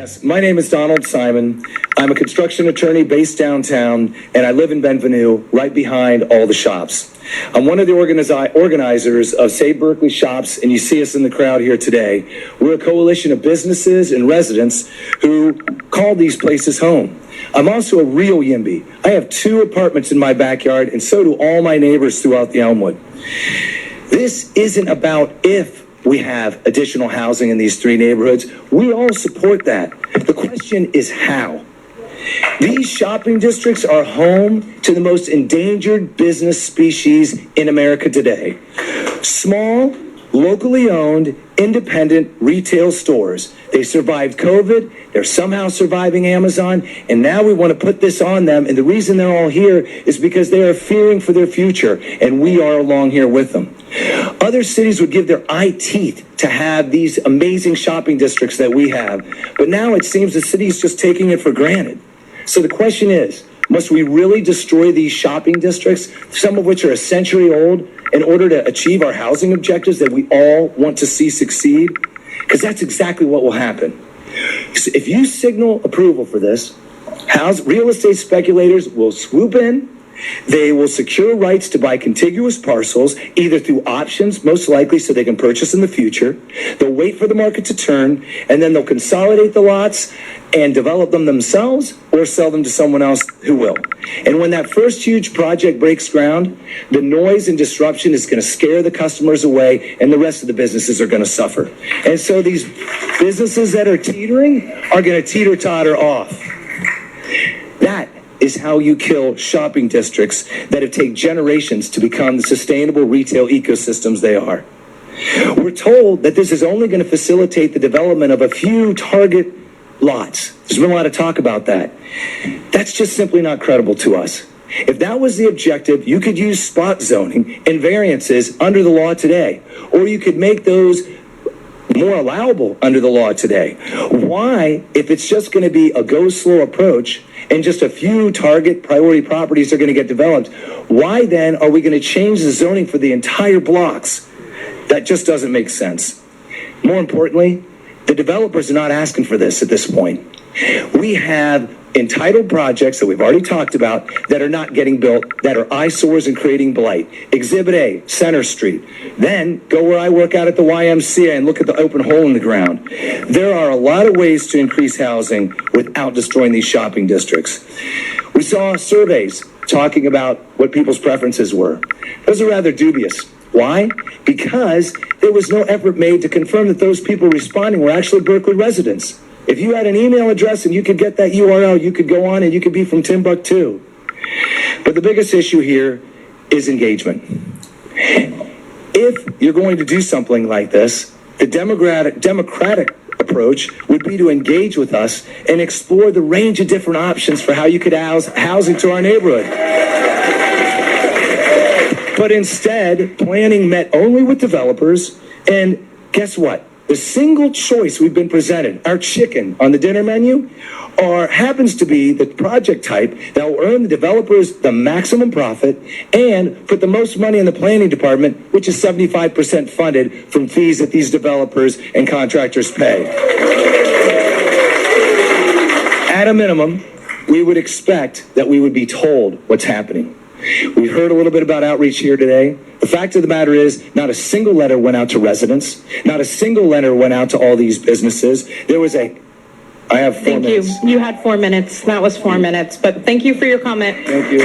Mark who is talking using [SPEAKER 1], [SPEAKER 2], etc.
[SPEAKER 1] Yes, my name is Donald Simon. I'm a construction attorney based downtown, and I live in Benvenue, right behind all the shops. I'm one of the organizers of Save Berkeley Shops, and you see us in the crowd here today. We're a coalition of businesses and residents who call these places home. I'm also a real YIMBY. I have 2 apartments in my backyard, and so do all my neighbors throughout the Elmwood. This isn't about if we have additional housing in these 3 neighborhoods. We all support that. The question is how. These shopping districts are home to the most endangered business species in America today. Small, locally owned, independent retail stores. They survived COVID, they're somehow surviving Amazon, and now we want to put this on them, and the reason they're all here is because they are fearing for their future, and we are along here with them. Other cities would give their eye teeth to have these amazing shopping districts that we have, but now it seems the city is just taking it for granted. So the question is, must we really destroy these shopping districts, some of which are a century old, in order to achieve our housing objectives that we all want to see succeed? Because that's exactly what will happen. If you signal approval for this, real estate speculators will swoop in. They will secure rights to buy contiguous parcels, either through options, most likely so they can purchase in the future. They'll wait for the market to turn, and then they'll consolidate the lots and develop them themselves or sell them to someone else who will. And when that first huge project breaks ground, the noise and disruption is going to scare the customers away, and the rest of the businesses are going to suffer. And so these businesses that are teetering are going to teeter-totter off. That is how you kill shopping districts that have taken generations to become the sustainable retail ecosystems they are. We're told that this is only going to facilitate the development of a few target lots. There's been a lot of talk about that. That's just simply not credible to us. If that was the objective, you could use spot zoning and variances under the law today, or you could make those more allowable under the law today. Why, if it's just going to be a go slow approach and just a few target priority properties are going to get developed, why then are we going to change the zoning for the entire blocks? That just doesn't make sense. More importantly, the developers are not asking for this at this point. We have entitled projects that we've already talked about that are not getting built, that are eyesores and creating blight. Exhibit A, Center Street. Then go where I work out at the YMCA and look at the open hole in the ground. There are a lot of ways to increase housing without destroying these shopping districts. We saw surveys talking about what people's preferences were. Those are rather dubious. Why? Because there was no effort made to confirm that those people responding were actually Berkeley residents. If you had an email address and you could get that URL, you could go on and you could be from Timbuktu. But the biggest issue here is engagement. If you're going to do something like this, the democratic approach would be to engage with us and explore the range of different options for how you could house housing to our neighborhood. But instead, planning met only with developers, and guess what? The single choice we've been presented, our chicken on the dinner menu, happens to be the project type that will earn the developers the maximum profit and put the most money in the planning department, which is 75% funded from fees that these developers and contractors pay. At a minimum, we would expect that we would be told what's happening. We heard a little bit about outreach here today. The fact of the matter is, not a single letter went out to residents. Not a single letter went out to all these businesses. I have 4 minutes.
[SPEAKER 2] Thank you. You had 4 minutes. That was 4 minutes. But thank you for your comment.
[SPEAKER 1] Thank you.